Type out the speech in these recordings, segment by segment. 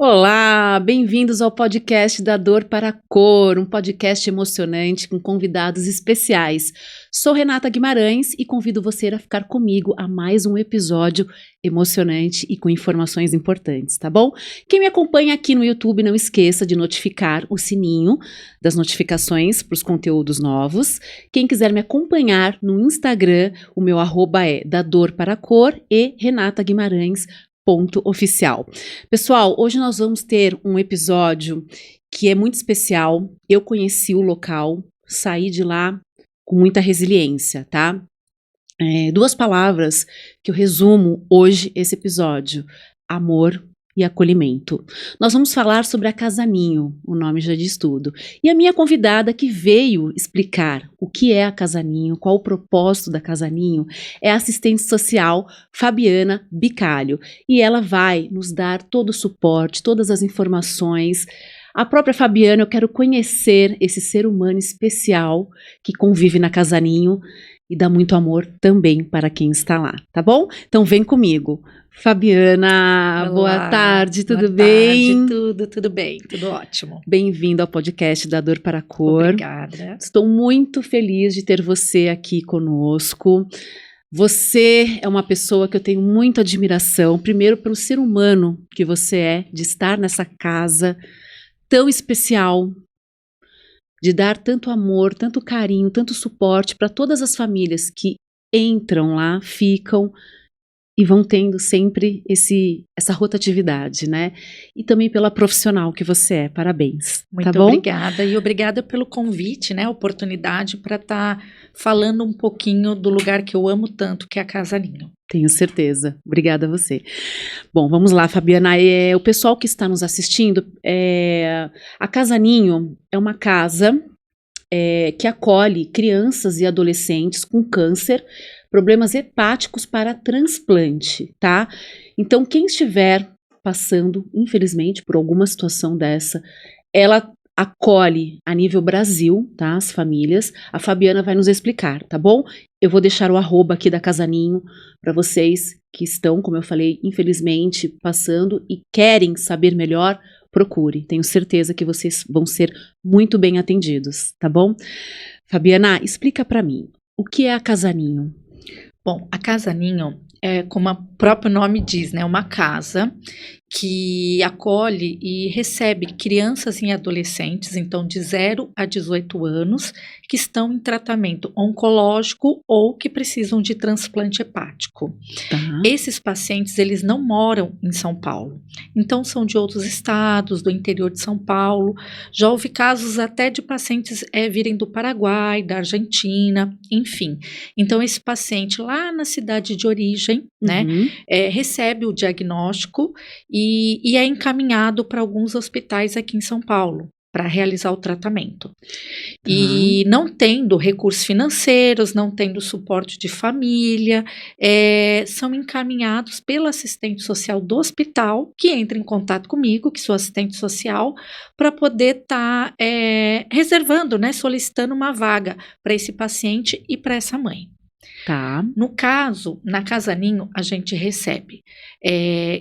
Olá, bem-vindos ao podcast da Dor para a Cor, um podcast emocionante com convidados especiais. Sou Renata Guimarães e convido você a ficar comigo a mais um episódio emocionante e com informações importantes, tá bom? Quem me acompanha aqui no YouTube, não esqueça de notificar o sininho das notificações para os conteúdos novos. Quem quiser me acompanhar no Instagram, o meu arroba é da Dor para a Cor e Renata Guimarães. .oficial. Pessoal, hoje nós vamos ter um episódio que é muito especial. Eu conheci o local, saí de lá com muita resiliência, tá? Duas palavras que eu resumo hoje esse episódio: amor e acolhimento. Nós vamos falar sobre a Casa Ninho, o nome já diz tudo. E a minha convidada que veio explicar o que é a Casa Ninho, qual o propósito da Casa Ninho, é a assistente social Fabiana Bicalho. E ela vai nos dar todo o suporte, todas as informações. A própria Fabiana, eu quero conhecer esse ser humano especial que convive na Casa Ninho e dá muito amor também para quem está lá, tá bom? Então vem comigo. Fabiana, Olá, boa tarde, tudo boa bem? Tarde, tudo bem, tudo ótimo. Bem-vindo ao podcast da Dor para a Cor. Obrigada. Estou muito feliz de ter você aqui conosco. Você é uma pessoa que eu tenho muita admiração, primeiro pelo ser humano que você é, de estar nessa casa tão especial, de dar tanto amor, tanto carinho, tanto suporte para todas as famílias que entram lá, ficam e vão tendo sempre essa rotatividade, né? E também pela profissional que você é. Parabéns. Muito tá bom? obrigada e obrigada pelo convite, né? A oportunidade para estar falando um pouquinho do lugar que eu amo tanto, que é a Casa Ninho. Tenho certeza. Obrigada a você. Bom, vamos lá, Fabiana. O pessoal que está nos assistindo, a Casa Ninho é uma casa que acolhe crianças e adolescentes com câncer, problemas hepáticos para transplante, tá? Então, quem estiver passando, infelizmente, por alguma situação dessa, ela acolhe a nível Brasil, tá? As famílias. A Fabiana vai nos explicar, tá bom? Eu vou deixar o arroba aqui da Casa Ninho para vocês que estão, como eu falei, infelizmente, passando e querem saber melhor. Procure, tenho certeza que vocês vão ser muito bem atendidos, tá bom? Fabiana, explica para mim, o que é a Casa Ninho? Bom, a Casa Ninho é, como o próprio nome diz, né, uma casa que acolhe e recebe crianças e adolescentes, então de 0 a 18 anos, que estão em tratamento oncológico ou que precisam de transplante hepático. Tá. Esses pacientes, eles não moram em São Paulo, então são de outros estados, do interior de São Paulo. Já houve casos até de pacientes virem do Paraguai, da Argentina, enfim. Então esse paciente lá na cidade de origem, né, recebe o diagnóstico e é encaminhado para alguns hospitais aqui em São Paulo para realizar o tratamento. E não tendo recursos financeiros, não tendo suporte de família, são encaminhados pelo assistente social do hospital, que entra em contato comigo, que sou assistente social, para poder estar reservando, né, solicitando uma vaga para esse paciente e para essa mãe. Tá. No caso, na Casa Ninho, a gente recebe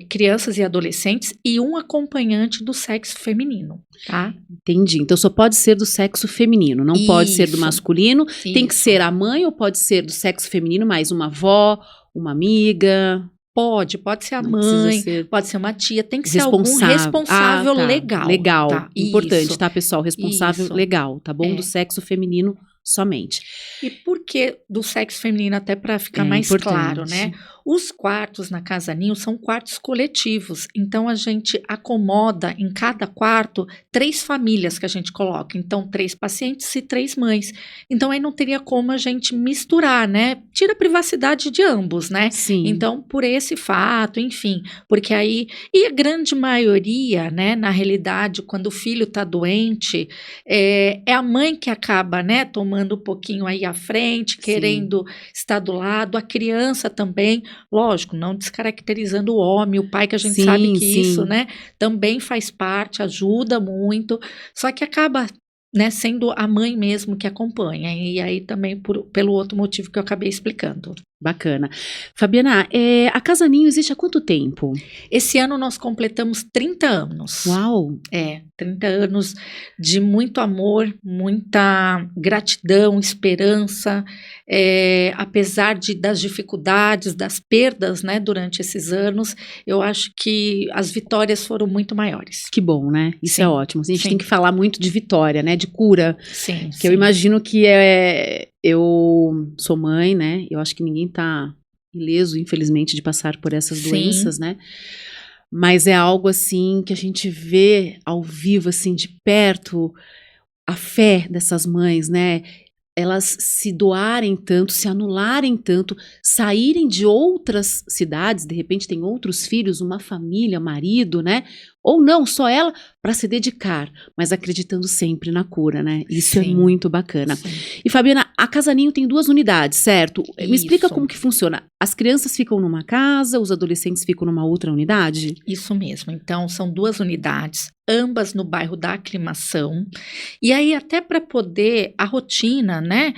crianças e adolescentes e um acompanhante do sexo feminino, tá? Entendi. Então só pode ser do sexo feminino, não pode ser do masculino. Tem que ser a mãe ou pode ser do sexo feminino, mais uma avó, uma amiga? Pode ser a mãe, pode ser uma tia, tem que ser algum responsável legal. Legal, tá? Importante, Isso. tá, pessoal? Responsável legal, tá bom? Do sexo feminino somente. E por que do sexo feminino, até para ficar mais claro, né? Os quartos na Casa Ninho são quartos coletivos, então a gente acomoda em cada quarto 3 famílias que a gente coloca, então 3 pacientes e 3 mães. Então aí não teria como a gente misturar, né? Tira a privacidade de ambos, né? Sim. Então, por esse fato, enfim, porque aí, e a grande maioria, né, na realidade, quando o filho está doente, é a mãe que acaba, né, tomando um pouquinho aí à frente, querendo estar do lado, a criança também. Lógico, não descaracterizando o homem, o pai, que a gente sabe que isso, né, também faz parte, ajuda muito, só que acaba, né, sendo a mãe mesmo que acompanha, e aí também pelo outro motivo que eu acabei explicando. Bacana. Fabiana, a Casa Ninho existe há quanto tempo? Esse ano nós completamos 30 anos. Uau! 30 anos de muito amor, muita gratidão, esperança, apesar das dificuldades, das perdas, né, durante esses anos, eu acho que as vitórias foram muito maiores. Que bom, né? Isso Sim, é ótimo. A gente sim. tem que falar muito de vitória, né? De cura. Sim, Que eu imagino que eu sou mãe, né? Eu acho que ninguém tá ileso, infelizmente, de passar por essas doenças, né? Mas é algo assim que a gente vê ao vivo, assim, de perto, a fé dessas mães, né? Elas se doarem tanto, se anularem tanto, saírem de outras cidades, de repente tem outros filhos, uma família, marido, né? Ou não, só ela, para se dedicar, mas acreditando sempre na cura, né? Isso é muito bacana. Sim. E Fabiana, a Casa Ninho tem 2 unidades, certo? Me explica Isso. como que funciona. As crianças ficam numa casa, os adolescentes ficam numa outra unidade? Isso mesmo. Então, são 2 unidades, ambas no bairro da Aclimação. E aí, até para poder, a rotina, né,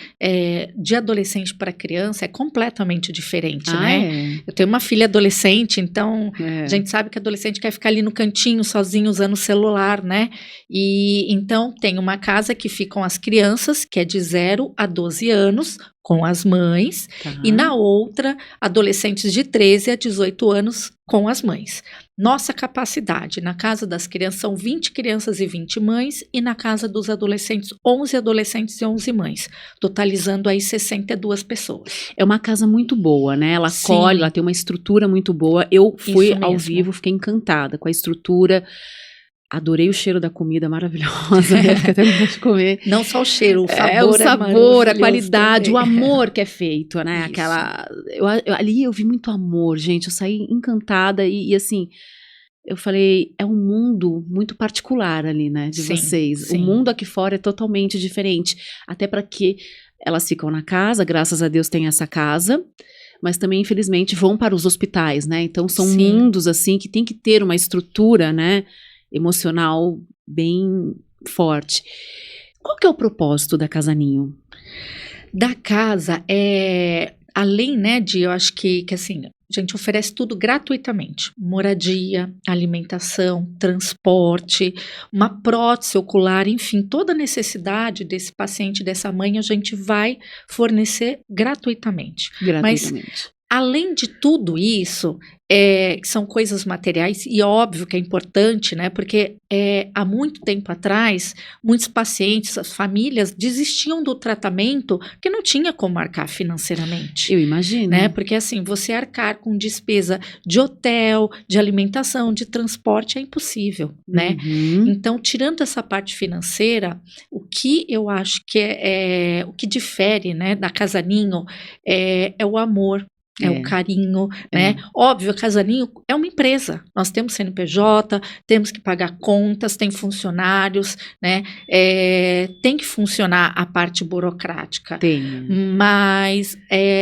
de adolescente para criança é completamente diferente, né? Eu tenho uma filha adolescente, então a gente sabe que adolescente quer ficar ali no cantinho, sozinho, usando o celular, né? E então tem uma casa que ficam as crianças, que é de 0 a 12 anos, com as mães, e na outra, adolescentes de 13 a 18 anos com as mães. Nossa capacidade na casa das crianças são 20 crianças e 20 mães, e na casa dos adolescentes, 11 adolescentes e 11 mães, totalizando aí 62 pessoas. É uma casa muito boa, né? Ela Sim. acolhe, ela tem uma estrutura muito boa. Eu fui Isso ao mesmo. vivo, fiquei encantada com a estrutura. Adorei o cheiro da comida, maravilhosa, né? Fiquei até com vontade de comer. Não só o cheiro, o sabor, o sabor, a qualidade, também. o amor que é feito, né? Isso. Aquela, ali eu vi muito amor, gente. Eu saí encantada e assim, eu falei, é um mundo muito particular ali, né? De Sim, vocês. sim. O mundo aqui fora é totalmente diferente. Até para que elas ficam na casa, graças a Deus tem essa casa. Mas também, infelizmente, vão para os hospitais, né? Então, são Sim. mundos, assim, que tem que ter uma estrutura, né? Emocional bem forte. Qual que é o propósito da Casa Ninho? Da casa, além, né, eu acho que assim, a gente oferece tudo gratuitamente. Moradia, alimentação, transporte, uma prótese ocular, enfim, toda a necessidade desse paciente, dessa mãe, a gente vai fornecer gratuitamente. Gratuitamente. Além de tudo isso, são coisas materiais, e óbvio que é importante, né? Porque há muito tempo atrás, muitos pacientes, as famílias desistiam do tratamento porque não tinha como arcar financeiramente. Eu imagino. Né? Porque assim, você arcar com despesa de hotel, de alimentação, de transporte é impossível, né? Uhum. Então, tirando essa parte financeira, o que eu acho que o que difere, né, da Casa Ninho é o amor. O carinho, né? Óbvio, a Casa Ninho é uma empresa. Nós temos CNPJ, temos que pagar contas, tem funcionários, né? Tem que funcionar a parte burocrática. Tem. Mas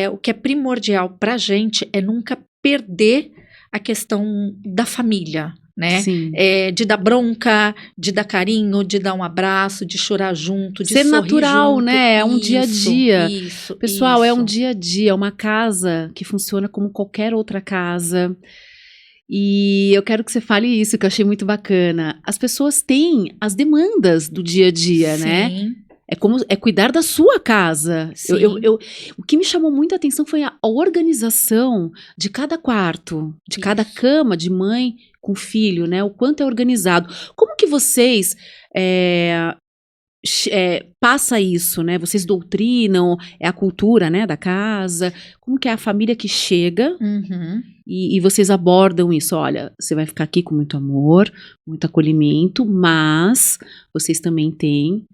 o que é primordial para a gente é nunca perder a questão da família, né? Sim. De dar bronca, de dar carinho, de dar um abraço, de chorar junto, de ser sorrir natural, junto. né? É um dia a dia. Isso, Pessoal, é um isso. dia a dia, é uma casa que funciona como qualquer outra casa. E eu quero que você fale isso, que eu achei muito bacana. As pessoas têm as demandas do dia a dia, né? Sim. É cuidar da sua casa. Sim. O que me chamou muita atenção foi a organização de cada quarto, de cada cama de mãe com filho, né? O quanto é organizado. Como que vocês passa isso, né? Vocês doutrinam, é a cultura, né, da casa. Como que é a família que chega e vocês abordam isso? Olha, você vai ficar aqui com muito amor, muito acolhimento, mas vocês também têm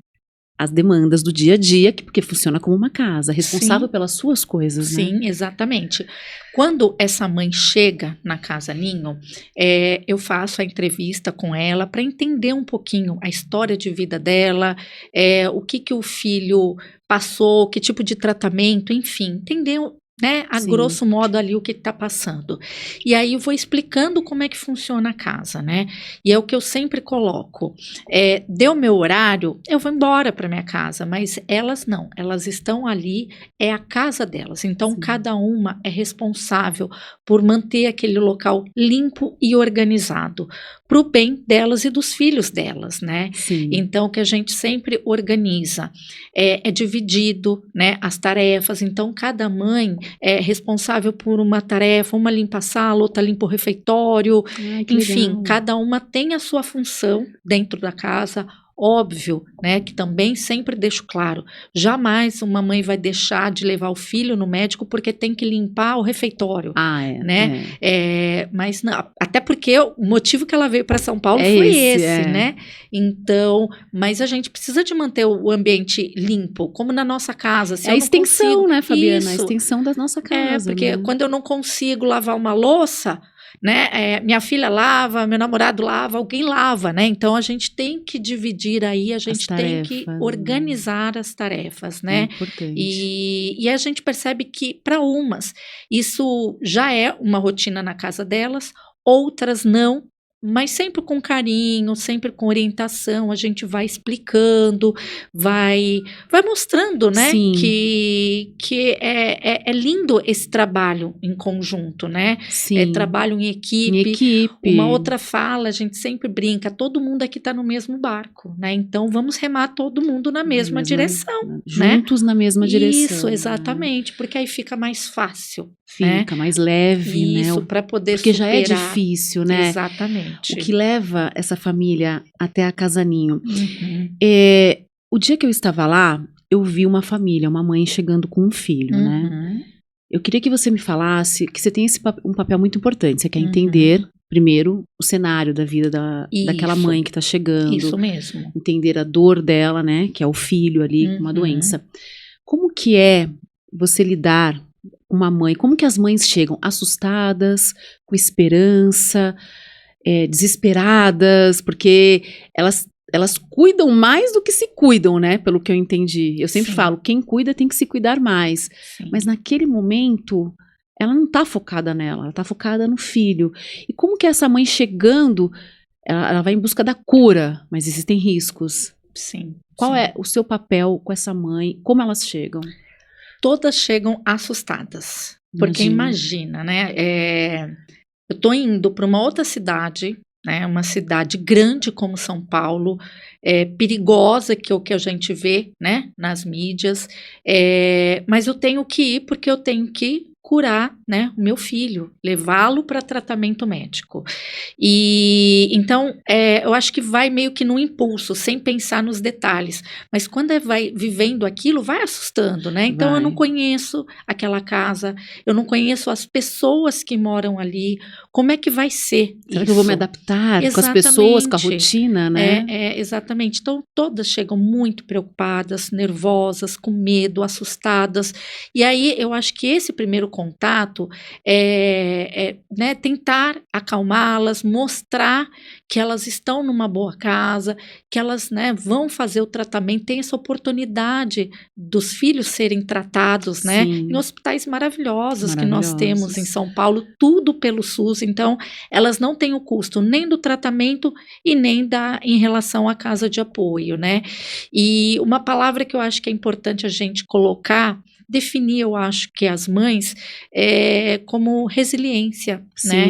as demandas do dia a dia, porque funciona como uma casa, responsável pelas suas coisas, né? Sim, exatamente. Quando essa mãe chega na Casa Ninho, eu faço a entrevista com ela para entender um pouquinho a história de vida dela, o que o filho passou, que tipo de tratamento, enfim, entender né, a Sim. grosso modo ali o que está passando. E aí eu vou explicando como é que funciona a casa, né? E é o que eu sempre coloco. Deu meu horário, eu vou embora para minha casa, mas elas não, elas estão ali, é a casa delas. Então Sim. cada uma é responsável por manter aquele local limpo e organizado, para o bem delas e dos filhos delas, né? Sim. Então o que a gente sempre organiza é dividido, né, as tarefas. Então cada mãe é responsável por uma tarefa, uma limpa a sala, outra limpa o refeitório, Ai, que enfim, legal. cada uma tem a sua função dentro da casa. Óbvio, né, que também sempre deixo claro, jamais uma mãe vai deixar de levar o filho no médico porque tem que limpar o refeitório, né? Mas não, até porque o motivo que ela veio para São Paulo foi esse, né? Então, mas a gente precisa de manter o ambiente limpo, como na nossa casa. Se É a eu não extensão, consigo, né, Fabiana? A isso, extensão da nossa casa. porque né? quando eu não consigo lavar uma louça, né, minha filha lava, meu namorado lava, alguém lava, né? Então a gente tem que dividir aí, a gente tem que organizar as tarefas, né? É importante. E a gente percebe que para umas isso já é uma rotina na casa delas, outras não. Mas sempre com carinho, sempre com orientação, a gente vai explicando, vai mostrando, né, Sim. que é lindo esse trabalho em conjunto, né? Sim. Trabalho em equipe. Em equipe. Uma outra fala, a gente sempre brinca, todo mundo aqui está no mesmo barco, né? Então vamos remar todo mundo na mesma direção. Juntos, né? Na mesma direção. Isso, exatamente, porque aí fica mais fácil. Fica mais leve, Isso, né? para poder porque superar. já é difícil, né? Exatamente. O que leva essa família até a Casa Ninho. Uhum. O dia que eu estava lá, eu vi uma família, uma mãe chegando com um filho, né? Uhum. Eu queria que você me falasse que você tem um papel muito importante. Você quer Uhum. entender, primeiro, o cenário da vida daquela Isso. mãe que está chegando. Isso mesmo. Entender a dor dela, né? Que é o filho ali com uma doença. Como que é você lidar com uma mãe? Como que as mães chegam? Assustadas, com esperança, desesperadas, porque elas cuidam mais do que se cuidam, né? Pelo que eu entendi. Eu sempre Sim. falo, quem cuida tem que se cuidar mais. Sim. Mas naquele momento, ela não está focada nela, ela está focada no filho. E como que essa mãe chegando, ela vai em busca da cura, mas existem riscos. Sim. Qual Sim. é o seu papel com essa mãe? Como elas chegam? Todas chegam assustadas. Porque imagina, né? Eu estou indo para uma outra cidade, né, uma cidade grande como São Paulo, perigosa, que é o que a gente vê, né, nas mídias, mas eu tenho que ir porque eu tenho que curar, né, o meu filho, levá-lo para tratamento médico. E então eu acho que vai meio que no impulso, sem pensar nos detalhes. Mas quando vai vivendo aquilo, vai assustando, né? Então eu não conheço aquela casa, eu não conheço as pessoas que moram ali. Como é que vai ser? Será que eu vou me adaptar com as pessoas, com a rotina, né? Exatamente. Então todas chegam muito preocupadas, nervosas, com medo, assustadas. E aí eu acho que esse primeiro contato né, tentar acalmá-las, mostrar que elas estão numa boa casa, que elas, né, vão fazer o tratamento, tem essa oportunidade dos filhos serem tratados, né, em hospitais maravilhosos que nós temos em São Paulo, tudo pelo SUS. Então elas não têm o custo nem do tratamento e nem em relação à casa de apoio, né? E uma palavra que eu acho que é importante a gente colocar, definir, eu acho que as mães como resiliência, né?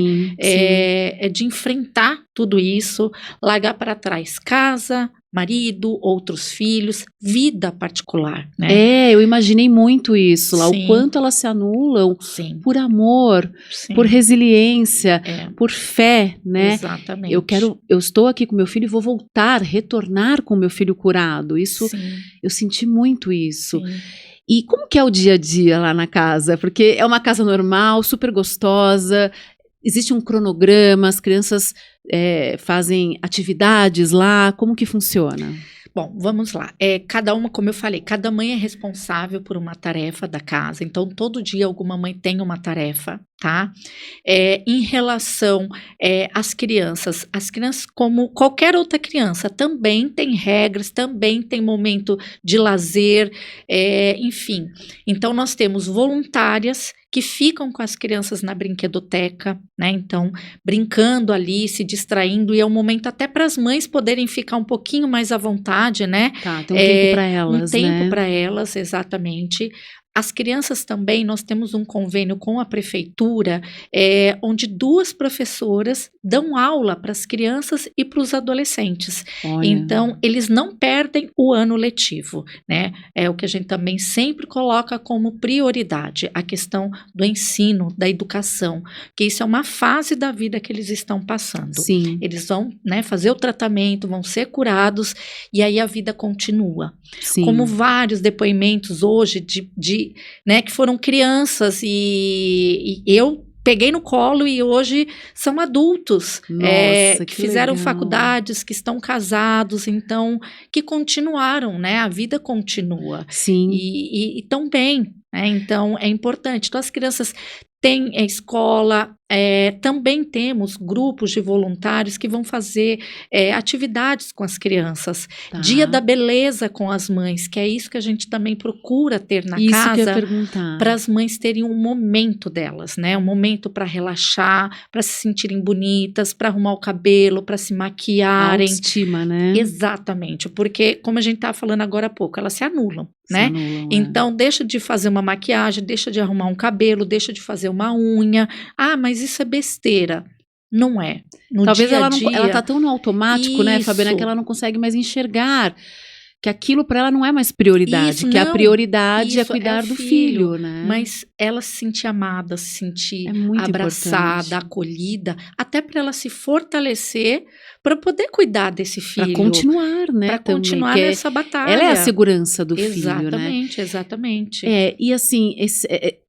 De enfrentar tudo isso, largar para trás casa, marido, outros filhos, vida particular, né? Eu imaginei muito isso lá, o quanto elas se anulam por amor, por resiliência, por fé, né? Exatamente. Eu estou aqui com meu filho e vou retornar com meu filho curado. Isso, eu senti muito isso. Sim. E como que é o dia a dia lá na casa? Porque é uma casa normal, super gostosa, existe um cronograma, as crianças fazem atividades lá, como que funciona? Bom, vamos lá. Cada uma, como eu falei, cada mãe é responsável por uma tarefa da casa. Então, todo dia alguma mãe tem uma tarefa, tá? Em relação às crianças, como qualquer outra criança, também tem regras, também tem momento de lazer, enfim. Então, nós temos voluntárias que ficam com as crianças na brinquedoteca, né? Então, brincando ali, se distraindo, e é um momento até para as mães poderem ficar um pouquinho mais à vontade, né? Tá, tem um tempo para elas, Um tempo né? para elas, exatamente. As crianças também, nós temos um convênio com a prefeitura, onde 2 professoras dão aula para as crianças e para os adolescentes. Olha, Então, eles não perdem o ano letivo, né? É o que a gente também sempre coloca como prioridade, a questão do ensino, da educação, que isso é uma fase da vida que eles estão passando. sim, Eles vão, né, fazer o tratamento, vão ser curados, e aí a vida continua. sim. Como vários depoimentos hoje né, que foram crianças e eu peguei no colo e hoje são adultos, Nossa, que fizeram legal. faculdades, que estão casados, então, que continuaram, né, a vida continua. Sim. E tão bem, né, então é importante. Então as crianças têm escola, também temos grupos de voluntários que vão fazer atividades com as crianças. Tá. Dia da beleza com as mães, que é isso que a gente também procura ter na Isso que eu ia casa, perguntar. para as mães terem um momento delas, né? Um momento para relaxar, para se sentirem bonitas, para arrumar o cabelo, para se A maquiarem. autoestima, né? Exatamente, porque como a gente estava falando agora há pouco, elas se anulam, Se né? anulam, Então, deixa de fazer uma maquiagem, deixa de arrumar um cabelo, deixa de fazer uma unha. Ah, mas isso é besteira. Não é. No Talvez dia a ela não, dia, ela tá tão no automático, né, Fabiana, Isso. que ela não consegue mais enxergar que aquilo para ela não é mais prioridade, Isso, que a não. prioridade é Isso, cuidar é o do filho, filho, né? mas ela se sentir amada, se sentir É muito abraçada, importante. acolhida, até para ela se fortalecer para poder cuidar desse Para filho. continuar, né, Para também, continuar que nessa batalha. ela é a segurança do filho, né? Exatamente, exatamente. E assim,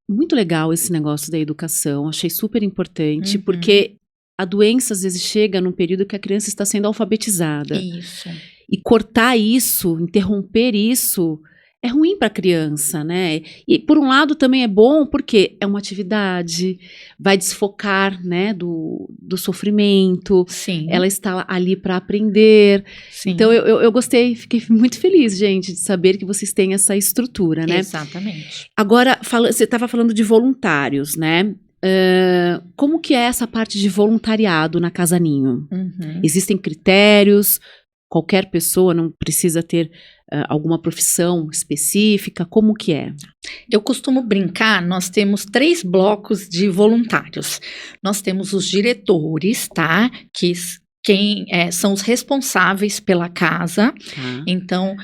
muito legal esse negócio da educação, achei super importante, Uhum. porque a doença às vezes chega num período que a criança está sendo alfabetizada. Isso. E cortar isso, interromper isso, é ruim para a criança, né? E por um lado também é bom porque é uma atividade, vai desfocar, né, do sofrimento, Sim. ela está ali para aprender. Sim. Então eu gostei, fiquei muito feliz, gente, de saber que vocês têm essa estrutura, né? Exatamente. Agora, você estava falando de voluntários, né? Como que é essa parte de voluntariado na Casa Ninho? Uhum. Existem critérios? Qualquer pessoa não precisa ter alguma profissão específica? Como que é? Eu costumo brincar, nós temos 3 blocos de voluntários. Nós temos os diretores, tá? Quem são os responsáveis pela casa. Tá. Então,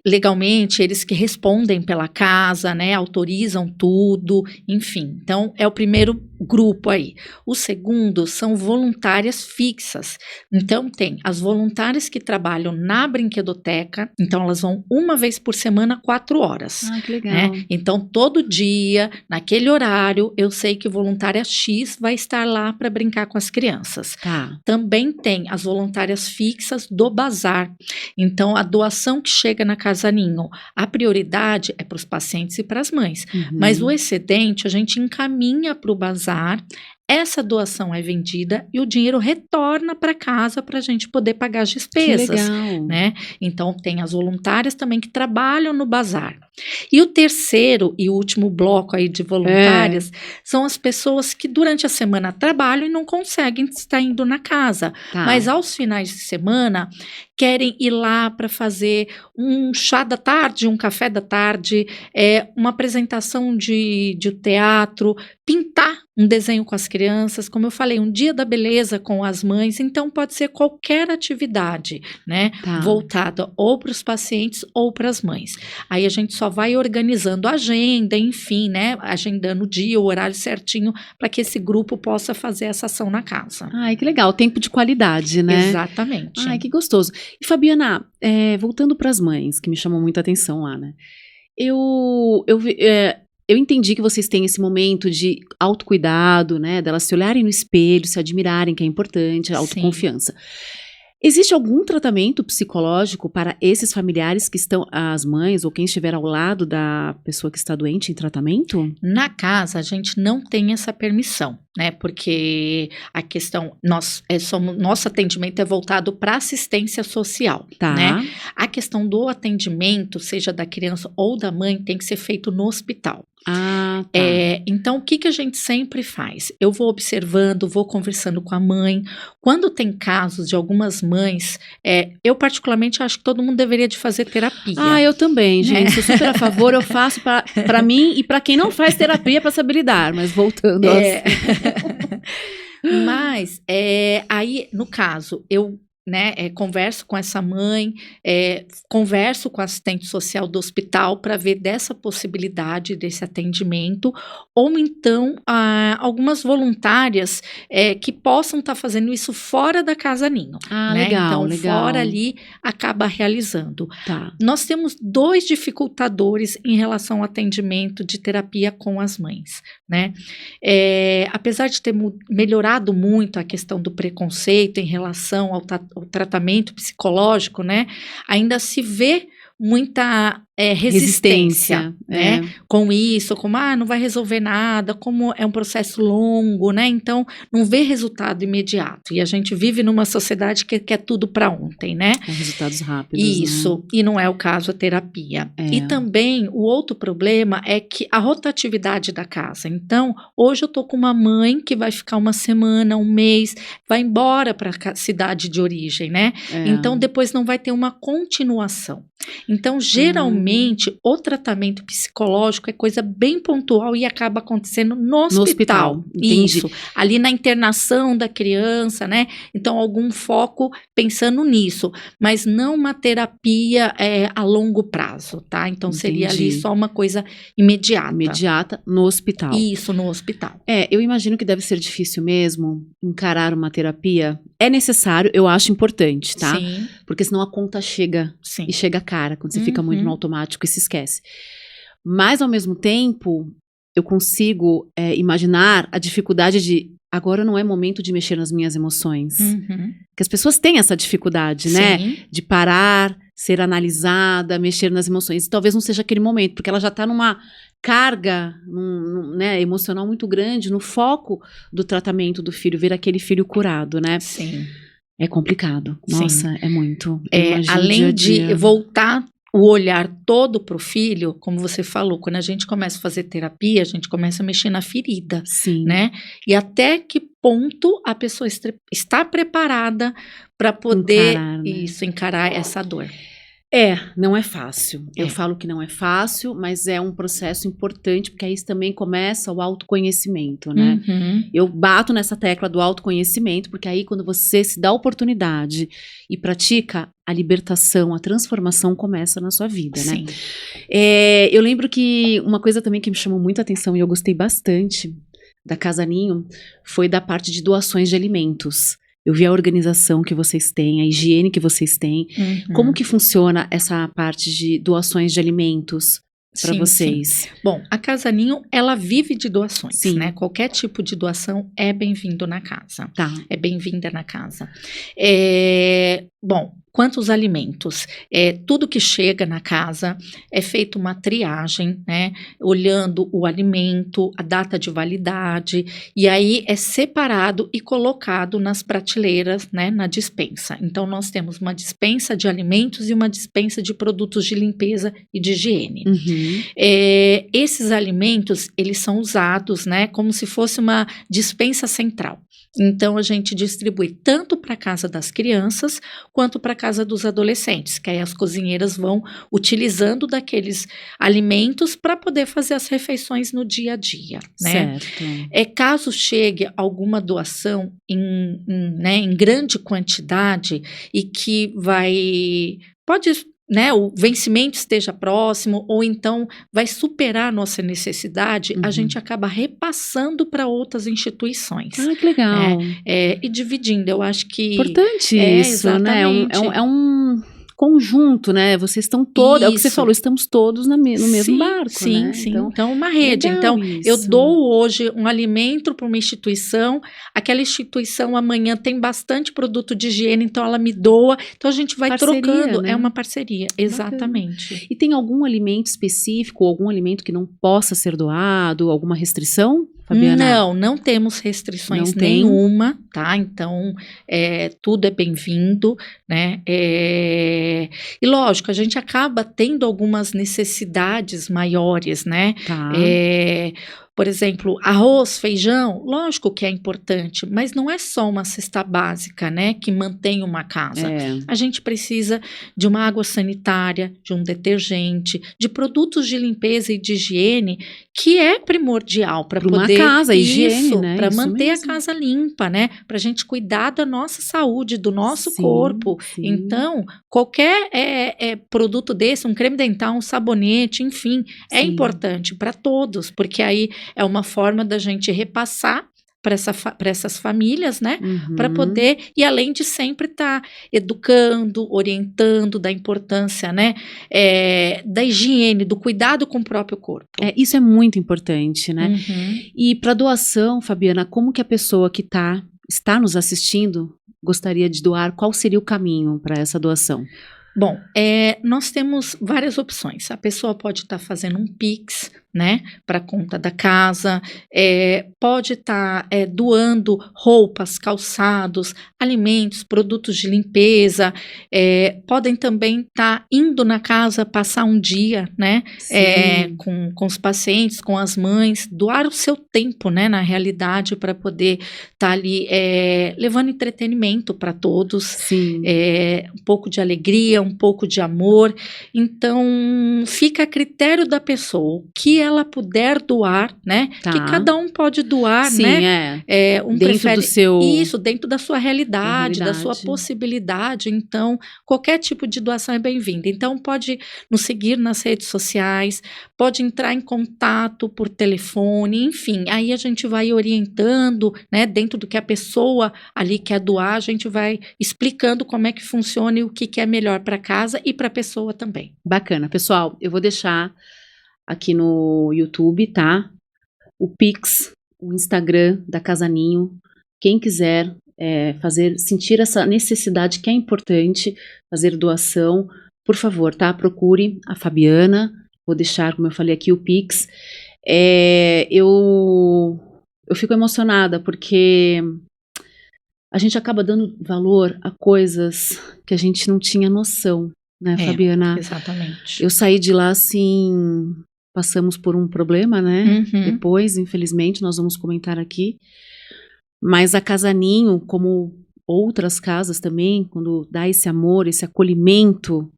legalmente, eles que respondem pela casa, né? Autorizam tudo, enfim. Então, é o primeiro grupo aí. O segundo são voluntárias fixas. Então, tem as voluntárias que trabalham na brinquedoteca. Então, elas vão uma vez por semana, 4 horas. Ah, que legal. Né? Então, todo dia, naquele horário, eu sei que voluntária X vai estar lá para brincar com as crianças. Tá. Também tem as voluntárias fixas do bazar. Então, a doação que chega na Casa Ninho, a prioridade é para os pacientes e para as mães. Uhum. Mas o excedente a gente encaminha para o bazar. Essa doação é vendida e o dinheiro retorna para casa para a gente poder pagar as Que despesas. legal. Né? Então, tem as voluntárias também que trabalham no bazar. E o terceiro e último bloco aí de voluntárias são as pessoas que durante a semana trabalham e não conseguem estar indo na casa. Tá. Mas aos finais de semana querem ir lá para fazer um chá da tarde, um café da tarde, uma apresentação de teatro, pintar um desenho com as crianças, como eu falei, um dia da beleza com as mães. Então pode ser qualquer atividade, né, Tá. voltada ou para os pacientes ou para as mães. Aí a gente só vai organizando a agenda, enfim, né, agendando o dia, o horário certinho para que esse grupo possa fazer essa ação na casa. Ai, que legal. Tempo de qualidade, né? Exatamente. Ai, que gostoso. E Fabiana, voltando para as mães, que me chamou muita atenção lá, né? Eu entendi que vocês têm esse momento de autocuidado, né? Delas se olharem no espelho, se admirarem, que é importante, a autoconfiança. Existe algum tratamento psicológico para esses familiares que estão, as mães ou quem estiver ao lado da pessoa que está doente em tratamento? Na casa, a gente não tem essa permissão, né? Porque a questão, nosso atendimento é voltado para assistência social, Tá. né? A questão do atendimento, seja da criança ou da mãe, tem que ser feito no hospital. Ah, tá. Então, o que a gente sempre faz? Eu vou observando, vou conversando com a mãe. Quando tem casos de algumas mães, eu particularmente acho que todo mundo deveria de fazer terapia. Ah, eu também, gente. Sou super a favor, eu faço para mim e para quem não faz terapia para saber lidar. Mas voltando ao Mas, aí, no caso, eu converso com essa mãe, converso com a assistente social do hospital para ver dessa possibilidade desse atendimento, ou então algumas voluntárias que possam estar fazendo isso fora da Casa Ninho. Ah, né? legal, Então, legal. fora ali, acaba realizando. Tá. Nós temos 2 dificultadores em relação ao atendimento de terapia com as mães, né? Apesar de ter melhorado muito a questão do preconceito em relação ao tratamento psicológico, né? Ainda se vê muita resistência, né? Com isso, como não vai resolver nada, como é um processo longo, né? Então, não vê resultado imediato. E a gente vive numa sociedade que quer tudo para ontem, né? Resultados rápidos. Isso, né? e não é o caso a terapia. E também, o outro problema é que a rotatividade da casa. Então, hoje eu tô com uma mãe que vai ficar uma semana, um mês, vai embora para a cidade de origem, né? Então, depois não vai ter uma continuação. Então, geralmente, o tratamento psicológico é coisa bem pontual e acaba acontecendo no hospital. Entendi. Isso, ali na internação da criança, né? Então, algum foco pensando nisso, mas não uma terapia a longo prazo, tá? Então, seria ali só uma coisa imediata. Imediata no hospital. Isso, no hospital. Eu imagino que deve ser difícil mesmo encarar uma terapia. É necessário, eu acho importante, tá? Sim. Porque senão a conta chega Sim. e chega cara, quando você fica muito no automático e se esquece. Mas, ao mesmo tempo, eu consigo imaginar a dificuldade de agora não é momento de mexer nas minhas emoções. Porque as pessoas têm essa dificuldade, né? Sim. De parar, ser analisada, mexer nas emoções. Talvez não seja aquele momento, porque ela já está numa carga né, emocional muito grande, no foco do tratamento do filho, ver aquele filho curado, né? Sim. É complicado. Nossa, Sim. É muito. Além de voltar o olhar todo para o filho, como você falou, quando a gente começa a fazer terapia, a gente começa a mexer na ferida. Sim. Né? E até que ponto a pessoa está preparada para poder encarar essa dor. Não é fácil. Eu falo que não é fácil, mas é um processo importante, porque aí também começa o autoconhecimento, né? Eu bato nessa tecla do autoconhecimento, porque aí quando você se dá a oportunidade e pratica, a libertação, a transformação começa na sua vida, né? Sim. Eu lembro que uma coisa também que me chamou muita atenção e eu gostei bastante da Casa Ninho foi da parte de doações de alimentos. Eu vi a organização que vocês têm, a higiene que vocês têm. Como que funciona essa parte de doações de alimentos para vocês? Sim. Bom, a Casa Ninho, ela vive de doações, Sim. né? Qualquer tipo de doação é bem-vindo na casa. Tá. É bem-vinda na casa. Bom, quanto aos alimentos, tudo que chega na casa é feita uma triagem, né? Olhando o alimento, a data de validade, e aí é separado e colocado nas prateleiras, né? Na despensa. Então, nós temos uma despensa de alimentos e uma despensa de produtos de limpeza e de higiene. Esses alimentos, eles são usados, né? Como se fosse uma despensa central. Então, a gente distribui tanto para a casa das crianças, quanto para a casa dos adolescentes, que aí as cozinheiras vão utilizando daqueles alimentos para poder fazer as refeições no dia a dia, né? Certo. Caso chegue alguma doação em grande quantidade e que pode... né, o vencimento esteja próximo, ou então vai superar a nossa necessidade, a gente acaba repassando para outras instituições. Ah, que legal. E dividindo, eu acho que... Importante isso, exatamente. né? conjunto, né? Vocês estão todos, é o que você Isso. falou, estamos todos no mesmo barco, sim, né? Sim, então uma rede. legal Então, eu isso. dou hoje um alimento para uma instituição, aquela instituição amanhã tem bastante produto de higiene, então ela me doa, então a gente vai Parceria, trocando, né? é uma parceria, exatamente. E tem algum alimento específico, algum alimento que não possa ser doado, alguma restrição, Fabiana? Não temos restrições Não tem? nenhuma, tá? Então, tudo é bem-vindo, né? E lógico, a gente acaba tendo algumas necessidades maiores, né? Tá. Por exemplo, arroz, feijão, lógico que é importante, mas não é só uma cesta básica, né, que mantém uma casa. A gente precisa de uma água sanitária, de um detergente, de produtos de limpeza e de higiene, que é primordial para poder... Uma casa, higiene, né? Para Isso manter mesmo. a casa limpa, né? Para a gente cuidar da nossa saúde, do nosso corpo. Sim. Então, qualquer produto desse, um creme dental, um sabonete, enfim, é Sim. importante para todos, porque aí é uma forma da gente repassar para essas famílias, né? Para poder, e além de sempre estar educando, orientando da importância, né? Da higiene, do cuidado com o próprio corpo. Isso é muito importante, né? E para doação, Fabiana, como que a pessoa que está nos assistindo gostaria de doar? Qual seria o caminho para essa doação? Bom, nós temos várias opções. A pessoa pode estar fazendo um Pix, né, para a conta da casa, pode estar doando roupas, calçados, alimentos, produtos de limpeza, podem também estar indo na casa passar um dia, né, com os pacientes, com as mães, doar o seu tempo, né, na realidade, para poder estar ali levando entretenimento para todos, Sim. Um pouco de alegria, um pouco de amor. Então, fica a critério da pessoa, o que ela puder doar, né? Tá. Que cada um pode doar, Sim, né? Dentro prefere do seu... Isso, dentro da sua realidade, da sua possibilidade. Então, qualquer tipo de doação é bem-vinda. Então, pode nos seguir nas redes sociais, pode entrar em contato por telefone, enfim. Aí a gente vai orientando, né? Dentro do que a pessoa ali quer doar, a gente vai explicando como é que funciona e o que é melhor para casa e para a pessoa também. Bacana. Pessoal, eu vou deixar aqui no YouTube, tá? O Pix, o Instagram da Casa Ninho. Quem quiser sentir essa necessidade que é importante, fazer doação, por favor, tá? Procure a Fabiana. Vou deixar, como eu falei aqui, o Pix. Eu fico emocionada porque a gente acaba dando valor a coisas que a gente não tinha noção, né, Fabiana? Exatamente. Eu saí de lá assim, passamos por um problema, né? Depois, infelizmente, nós vamos comentar aqui. Mas a Casa Ninho, como outras casas também, quando dá esse amor, esse acolhimento,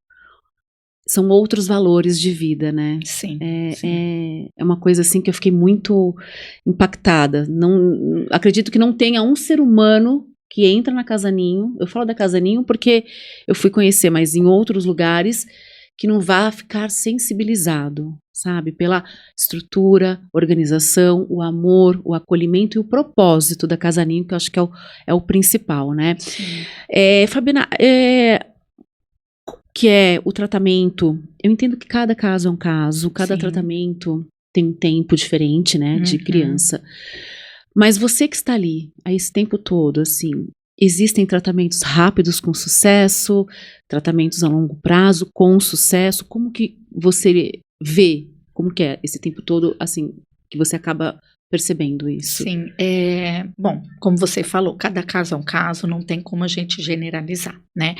são outros valores de vida, né? Sim. É uma coisa assim que eu fiquei muito impactada. Não, acredito que não tenha um ser humano que entra na Casa Ninho, eu falo da Casa Ninho porque eu fui conhecer, mas em outros lugares, que não vá ficar sensibilizado, sabe? Pela estrutura, organização, o amor, o acolhimento e o propósito da Casa Ninho, que eu acho que é o principal, né? Fabiana, como que é o tratamento? Eu entendo que cada caso é um caso, cada tratamento tem um tempo diferente, né, de criança. Mas você que está ali, a esse tempo todo, assim, existem tratamentos rápidos com sucesso, tratamentos a longo prazo com sucesso, como que você vê, como que é esse tempo todo, assim, que você acaba percebendo isso? Sim, bom, como você falou, cada caso é um caso, não tem como a gente generalizar, né?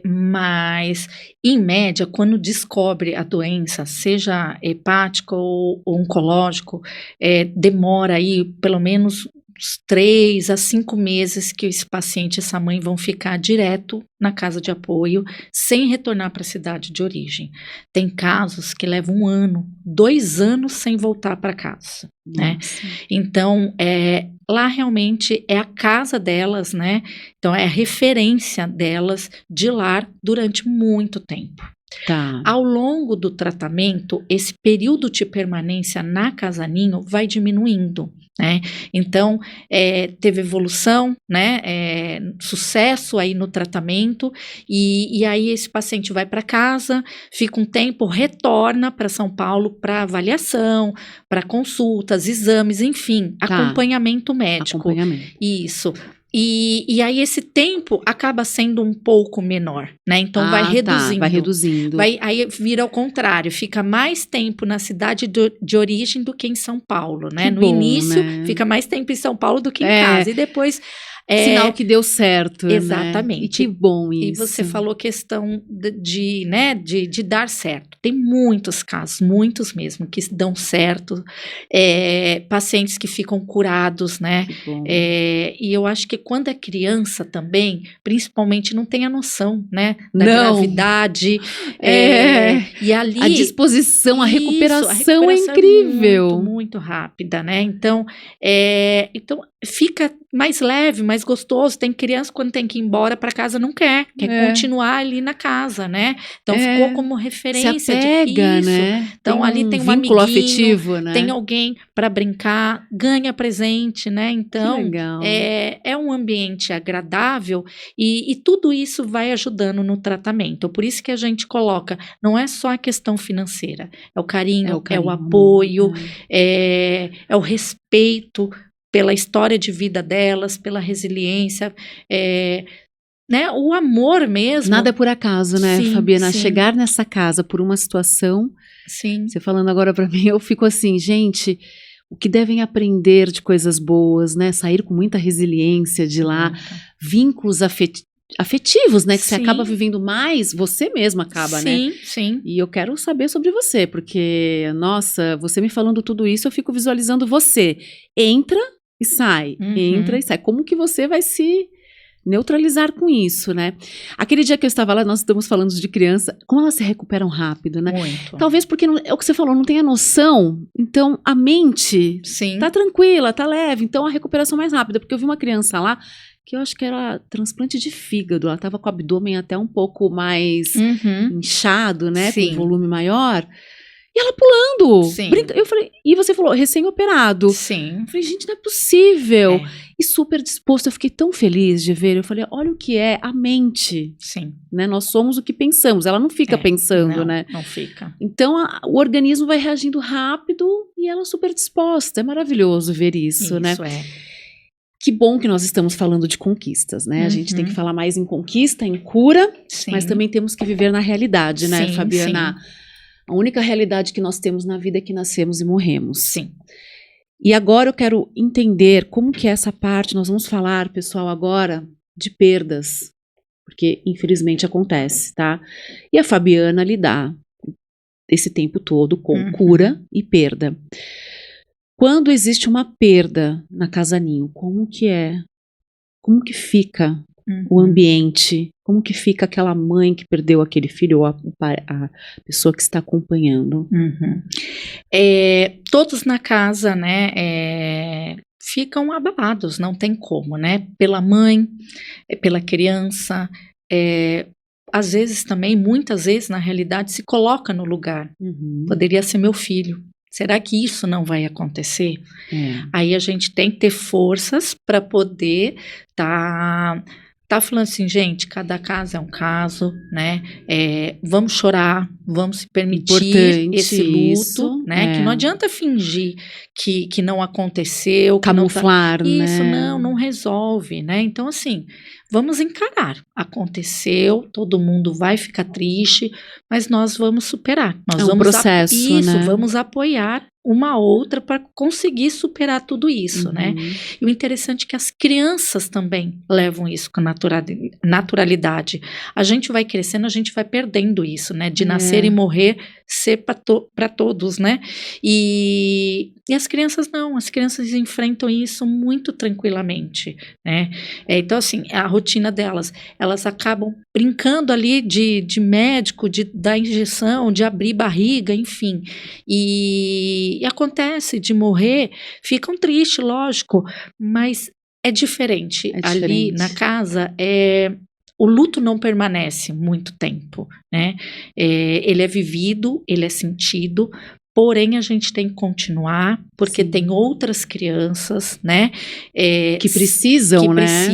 Mas, em média, quando descobre a doença, seja hepática ou oncológico, demora aí pelo menos uns 3 a 5 meses que esse paciente e essa mãe vão ficar direto na casa de apoio, sem retornar para a cidade de origem. Tem casos que levam 1 ano, 2 anos sem voltar para casa, né? Então, lá realmente é a casa delas, né? Então, é a referência delas de lar durante muito tempo. Tá. Ao longo do tratamento, esse período de permanência na casa ninho vai diminuindo, né? Então, teve evolução, né? Sucesso aí no tratamento, e aí esse paciente vai para casa, fica um tempo, retorna para São Paulo para avaliação, para consultas, exames, enfim, Tá. acompanhamento médico. Acompanhamento. Isso. E aí esse tempo acaba sendo um pouco menor, né? Então vai reduzindo. Tá, vai reduzindo. Aí vira ao contrário, fica mais tempo na cidade de origem do que em São Paulo, né? Que No bom, início, né? fica mais tempo em São Paulo do que em casa. E depois... Sinal que deu certo, exatamente. Né? E que bom isso. E você falou questão de dar certo. Tem muitos casos, muitos mesmo, que dão certo. Pacientes que ficam curados, né? Que bom. E eu acho que quando é criança também, principalmente, não tem a noção, né? Da gravidade. E ali... A disposição, a recuperação é incrível. Muito, muito rápida, né? Então fica mais leve, mais gostoso. Tem criança quando tem que ir embora para casa não quer continuar ali na casa, né? Então ficou como referência. Se apega, de né? Então tem ali tem um vínculo amiguinho, afetivo, né? tem alguém para brincar, ganha presente, né? Então que legal. É um ambiente agradável e tudo isso vai ajudando no tratamento. Por isso que a gente coloca, não é só a questão financeira, é o carinho, é o apoio, é o respeito pela história de vida delas, pela resiliência, né? O amor mesmo. Nada é por acaso, né, sim, Fabiana? sim. Chegar nessa casa por uma situação, sim. Você falando agora para mim, eu fico assim, gente, o que devem aprender de coisas boas, né? Sair com muita resiliência de lá, vínculos afetivos, né? Que você acaba vivendo mais, você mesma acaba, né? Sim, sim. E eu quero saber sobre você, porque, nossa, você me falando tudo isso, eu fico visualizando você. Entra e sai, entra e sai. Como que você vai se neutralizar com isso, né? Aquele dia que eu estava lá, nós estamos falando de criança, como elas se recuperam rápido, né? Muito. Talvez porque, é o que você falou, não tem a noção, então a mente tá tranquila, tá leve, então a recuperação é mais rápida, porque eu vi uma criança lá, que eu acho que era transplante de fígado, ela tava com o abdômen até um pouco mais inchado, né? Com volume maior. E ela pulando. Eu falei, e você falou, recém-operado. Sim. Eu falei, gente, não é possível. E super disposto, eu fiquei tão feliz de ver. Eu falei, olha o que é a mente. Sim. Né? Nós somos o que pensamos. Ela não fica pensando, né? Não fica. Então, o organismo vai reagindo rápido e ela super disposta. É maravilhoso ver isso, né? Isso é. Que bom que nós estamos falando de conquistas, né? A gente tem que falar mais em conquista, em cura, mas também temos que viver na realidade, né, Fabiana? Sim. A única realidade que nós temos na vida é que nascemos e morremos. Sim. E agora eu quero entender como que é essa parte, nós vamos falar, pessoal, agora de perdas, porque infelizmente acontece, tá? E a Fabiana lidar esse tempo todo com cura e perda. Quando existe uma perda na casa ninho, como que é? Como que fica o ambiente? Como que fica aquela mãe que perdeu aquele filho ou a pessoa que está acompanhando? Todos na casa, né, ficam abalados, não tem como, né? Pela mãe, pela criança, às vezes também, muitas vezes, na realidade, se coloca no lugar. Poderia ser meu filho. Será que isso não vai acontecer? Aí a gente tem que ter forças para poder tá falando assim, gente, cada caso é um caso, né? Vamos chorar, vamos se permitir esse luto, isso, né? Que não adianta fingir que não aconteceu. Camuflar, que não né? Isso não resolve, né? Então, assim, vamos encarar. Aconteceu, todo mundo vai ficar triste, mas nós vamos superar. Nós vamos processo, né? Vamos apoiar uma outra para conseguir superar tudo isso, né? E o interessante é que as crianças também levam isso com naturalidade. A gente vai crescendo, a gente vai perdendo isso, né? De nascer e morrer, ser para todos, né? E as crianças não, as crianças enfrentam isso muito tranquilamente, né? Então, assim, a rotina delas, elas acabam brincando ali de médico, de dar injeção, de abrir barriga, enfim. E acontece de morrer, ficam tristes, lógico, mas é diferente. Ali na casa o luto não permanece muito tempo, né? Ele é vivido, ele é sentido, porém a gente tem que continuar, porque Sim. tem outras crianças, né? Que precisam, né?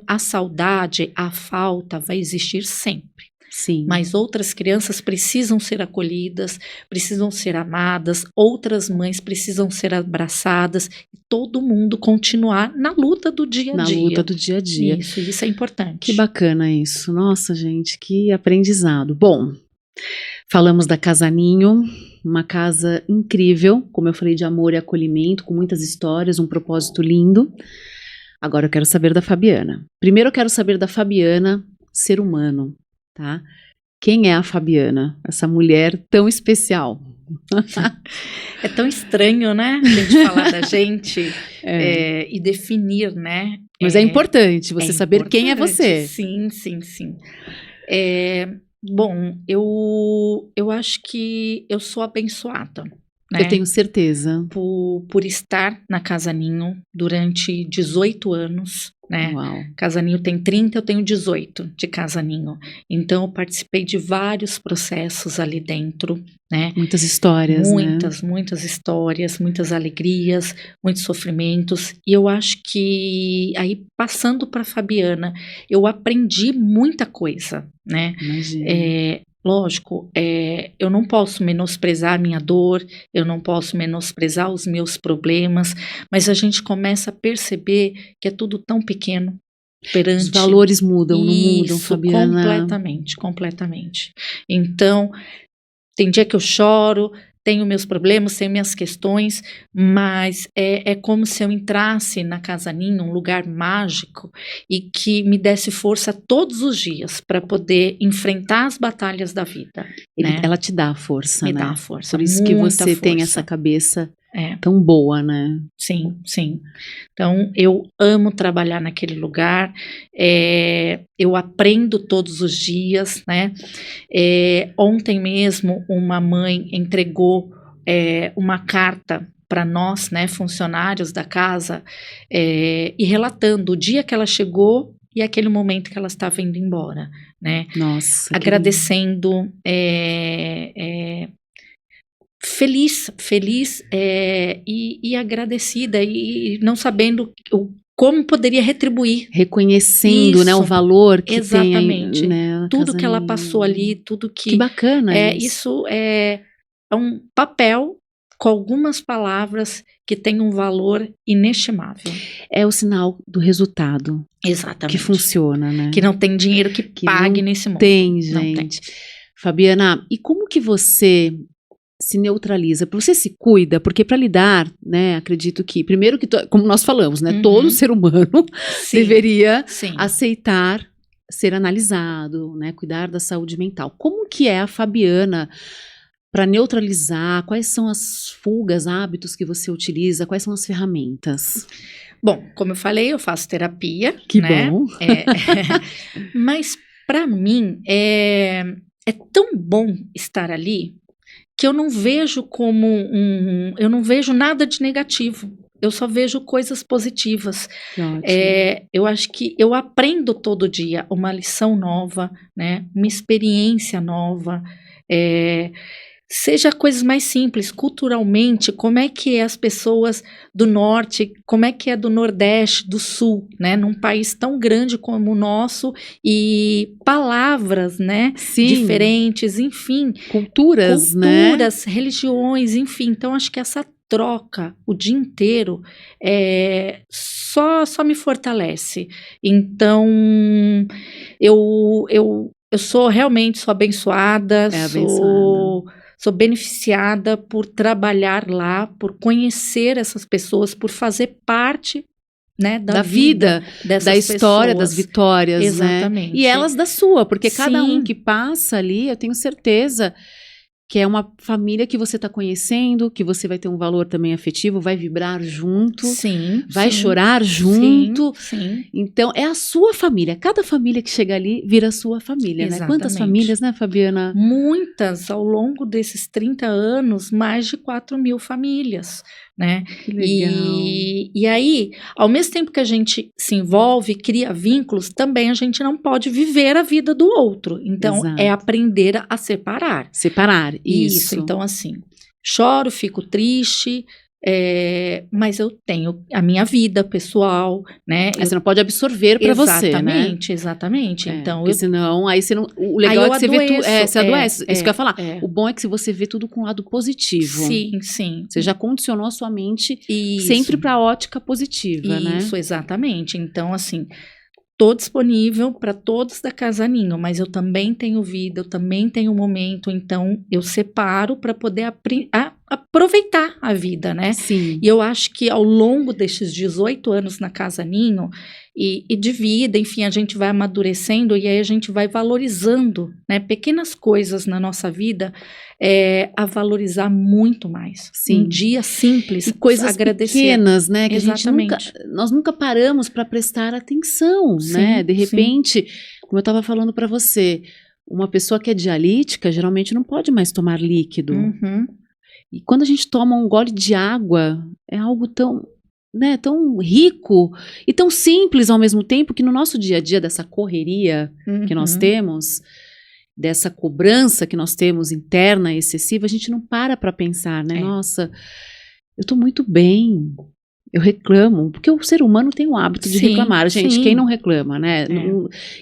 A saudade, a falta vai existir sempre. Sim. Mas outras crianças precisam ser acolhidas, precisam ser amadas, outras mães precisam ser abraçadas, e todo mundo continuar na luta do dia a dia. Na luta do dia a dia. Isso é importante. Que bacana isso. Nossa, gente, que aprendizado. Bom, falamos da Casa Ninho, uma casa incrível, como eu falei, de amor e acolhimento, com muitas histórias, um propósito lindo. Agora eu quero saber da Fabiana. Primeiro eu quero saber da Fabiana, ser humano, tá? Quem é a Fabiana, essa mulher tão especial? É tão estranho, né, a gente falar da gente e definir, né? Mas é importante você saber importante. Quem é você. Sim. Bom, eu acho que eu sou abençoada, né? Eu tenho certeza. Por estar na Casa Ninho durante 18 anos, né? Uau. Casa Ninho tem 30, eu tenho 18 de Casa Ninho. Então, eu participei de vários processos ali dentro, né? Muitas histórias, Muitas histórias, muitas alegrias, muitos sofrimentos. E eu acho que, aí, passando para Fabiana, eu aprendi muita coisa, né? Imagina. Lógico, eu não posso menosprezar a minha dor, eu não posso menosprezar os meus problemas, mas a gente começa a perceber que é tudo tão pequeno perante... Os valores mudam, não mudam, Fabiana? Completamente. Então, tem dia que eu choro, tenho meus problemas, tenho minhas questões, mas é como se eu entrasse na Casa Ninho, um lugar mágico, e que me desse força todos os dias para poder enfrentar as batalhas da vida. Né? Ela te dá a força, Me né? dá a força. Por isso que você tem essa cabeça tão boa, né? Sim. Então, eu amo trabalhar naquele lugar, eu aprendo todos os dias, né? Ontem mesmo, uma mãe entregou uma carta para nós, né, funcionários da casa, e relatando o dia que ela chegou e aquele momento que ela estava indo embora, né? Nossa. Agradecendo, feliz e agradecida e não sabendo como poderia retribuir. Reconhecendo, isso, né, o valor que exatamente. tem, né, tudo que ela passou ali, tudo que... Que bacana isso é um papel com algumas palavras que tem um valor inestimável. É o sinal do resultado. Exatamente. Que funciona, né? Que não tem dinheiro que pague nesse mundo. Tem, gente. Não tem. Fabiana, e como que você se neutraliza? Você se cuida? Porque para lidar, né, acredito que, primeiro que, como nós falamos, né, todo ser humano deveria aceitar ser analisado, né, cuidar da saúde mental. Como que é a Fabiana para neutralizar? Quais são as fugas, hábitos que você utiliza? Quais são as ferramentas? Bom, como eu falei, eu faço terapia. Que né? bom. Mas para mim é tão bom estar ali que eu não vejo eu não vejo nada de negativo. Eu só vejo coisas positivas. Eu acho que eu aprendo todo dia uma lição nova, né? Uma experiência nova. Seja coisas mais simples, culturalmente, como é que é as pessoas do norte, como é que é do nordeste, do sul, né? Num país tão grande como o nosso, e palavras, né? Diferentes, enfim. Culturas, né? Religiões, enfim. Então, acho que essa troca o dia inteiro só me fortalece. Então, eu realmente sou abençoada, sou beneficiada por trabalhar lá, por conhecer essas pessoas, por fazer parte, né, da vida dessas da história, pessoas. Das vitórias. Exatamente. Né? E elas da sua, porque cada um que passa ali, eu tenho certeza que é uma família que você está conhecendo, que você vai ter um valor também afetivo, vai vibrar junto, vai chorar junto. Então, é a sua família. Cada família que chega ali vira a sua família, né? Quantas famílias, né, Fabiana? Muitas, ao longo desses 30 anos, mais de 4.000 famílias, né? Que legal. E aí, ao mesmo tempo que a gente se envolve, cria vínculos, também a gente não pode viver a vida do outro. Então, Exato. é aprender a separar. Separar, isso. Então, assim, choro, fico triste, mas eu tenho a minha vida pessoal, né? Aí você não pode absorver para você, né? Exatamente. Então, porque senão, aí você não. O legal aí é que você vê tudo. Você adoece. Isso que eu ia falar. É. O bom é que se você vê tudo com um lado positivo. Sim. Você já condicionou a sua mente Isso. sempre para a ótica positiva, né? Isso, exatamente. Então, assim, tô disponível para todos da Casa Ninho, mas eu também tenho vida, eu também tenho momento, então eu separo para poder aproveitar a vida, né? Sim. E eu acho que ao longo destes 18 anos na Casa Ninho e de vida, enfim, a gente vai amadurecendo e aí a gente vai valorizando, né, pequenas coisas na nossa vida, a valorizar muito mais. Sim. Um dia simples, E coisas agradecer. pequenas, né? Que Exatamente. nós nunca paramos para prestar atenção, Sim, né? De repente, como eu estava falando para você, uma pessoa que é dialítica geralmente não pode mais tomar líquido. Uhum. E quando a gente toma um gole de água, é algo tão, né, tão rico e tão simples ao mesmo tempo que no nosso dia a dia, dessa correria que nós temos, dessa cobrança que nós temos interna, excessiva, a gente não para pensar, né? Nossa, eu tô muito bem, eu reclamo, porque o ser humano tem o hábito de reclamar, gente, quem não reclama, né?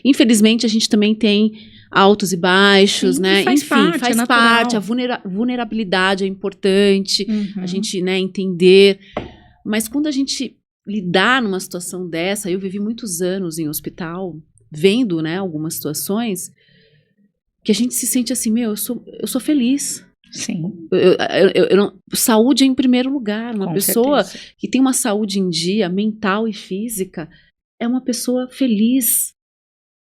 Infelizmente, a gente também tem altos e baixos, né? Faz parte, a vulnerabilidade é importante, a gente, né, entender. Mas quando a gente lidar numa situação dessa, eu vivi muitos anos em hospital, vendo, né, algumas situações, que a gente se sente assim, eu sou feliz. Sim. Saúde é em primeiro lugar. Uma Com pessoa certeza. que tem uma saúde em dia, mental e física, é uma pessoa feliz,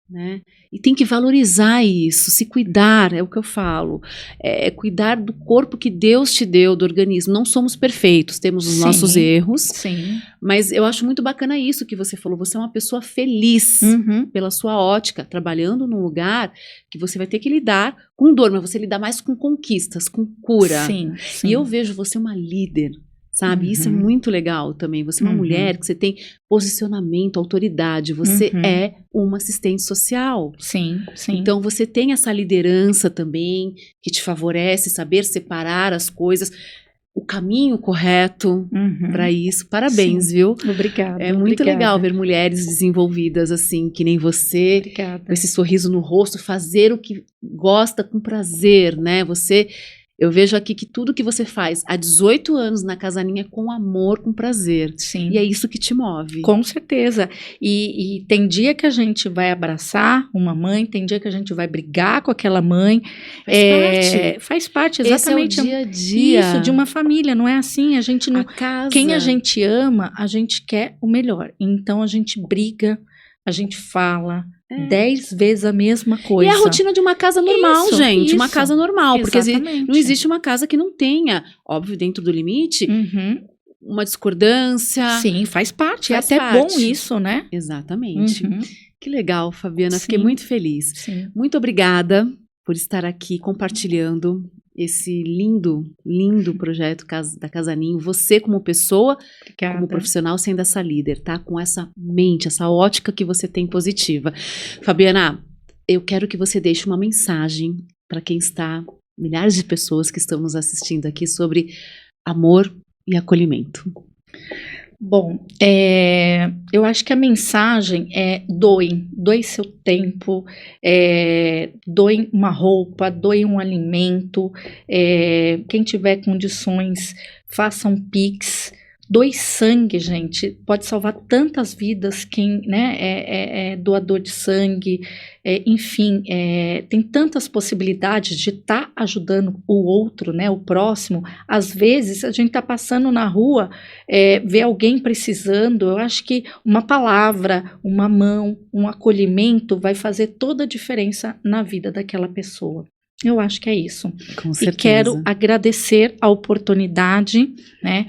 né? E tem que valorizar isso, se cuidar, é o que eu falo. É cuidar do corpo que Deus te deu, do organismo. Não somos perfeitos, temos os nossos erros. Sim. Mas eu acho muito bacana isso que você falou. Você é uma pessoa feliz pela sua ótica, trabalhando num lugar que você vai ter que lidar com dor, mas você lidar mais com conquistas, com cura. Sim. E eu vejo você uma líder, sabe? Isso é muito legal também. Você é uma mulher que você tem posicionamento, autoridade. Você é uma assistente social. Sim. Então, você tem essa liderança também que te favorece saber separar as coisas. O caminho correto para isso. Parabéns, viu? Obrigada. É muito legal ver mulheres desenvolvidas assim, que nem você. Obrigada. Com esse sorriso no rosto, fazer o que gosta com prazer, né? Eu vejo aqui que tudo que você faz há 18 anos na Casa Ninho é com amor, com prazer. Sim. E é isso que te move. Com certeza. E tem dia que a gente vai abraçar uma mãe, tem dia que a gente vai brigar com aquela mãe. Faz parte, exatamente. Esse é o dia a dia. Isso, de uma família, não é assim? A gente não. Quem a gente ama, a gente quer o melhor. Então a gente briga, a gente fala. 10 vezes a mesma coisa. E é a rotina de uma casa normal, gente. Uma casa normal. Porque não existe uma casa que não tenha, óbvio, dentro do limite, uma discordância. Sim, faz parte. É até bom isso, né? Exatamente. Que legal, Fabiana. Fiquei muito feliz. Sim. Muito obrigada por estar aqui compartilhando esse lindo, lindo projeto da Casa Ninho. Você como pessoa, como profissional, sendo essa líder, tá? Com essa mente, essa ótica que você tem positiva. Fabiana, eu quero que você deixe uma mensagem para quem está, milhares de pessoas que estamos assistindo aqui, sobre amor e acolhimento. Bom, eu acho que a mensagem é doe seu tempo, doe uma roupa, doe um alimento, quem tiver condições, faça um Pix, doe sangue, gente, pode salvar tantas vidas, quem, né, é doador de sangue, enfim, tem tantas possibilidades de estar ajudando o outro, né, o próximo. Às vezes a gente está passando na rua, vê alguém precisando, eu acho que uma palavra, uma mão, um acolhimento vai fazer toda a diferença na vida daquela pessoa. Eu acho que é isso. Com certeza. E quero agradecer a oportunidade, né,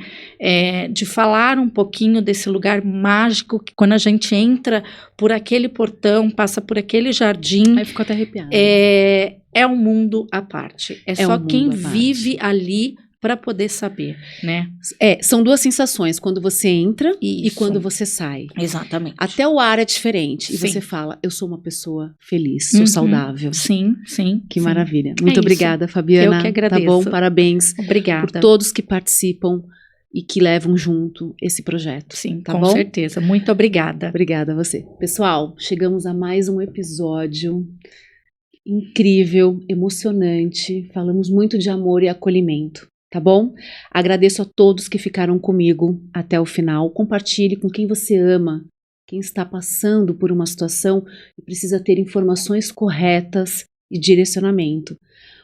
de falar um pouquinho desse lugar mágico que quando a gente entra por aquele portão, passa por aquele jardim. Aí ficou até arrepiada. É um mundo à parte. Só um quem mundo à parte. vive ali para poder saber, né? São duas sensações, quando você entra e Isso. quando você sai. Exatamente. Até o ar é diferente. E Sim. você fala, eu sou uma pessoa feliz, sou saudável. Sim, sim. Que sim. maravilha. Muito É obrigada, Fabiana. Eu que agradeço. Tá bom? Parabéns Obrigada. por todos que participam e que levam junto esse projeto. Sim, tá com bom? certeza. Muito obrigada. Obrigada a você. Pessoal, chegamos a mais um episódio incrível, emocionante. Falamos muito de amor e acolhimento, tá bom? Agradeço a todos que ficaram comigo até o final. Compartilhe com quem você ama, quem está passando por uma situação e precisa ter informações corretas e direcionamento.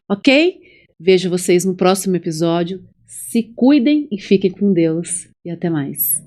Ok? Vejo vocês no próximo episódio. Se cuidem e fiquem com Deus. E até mais.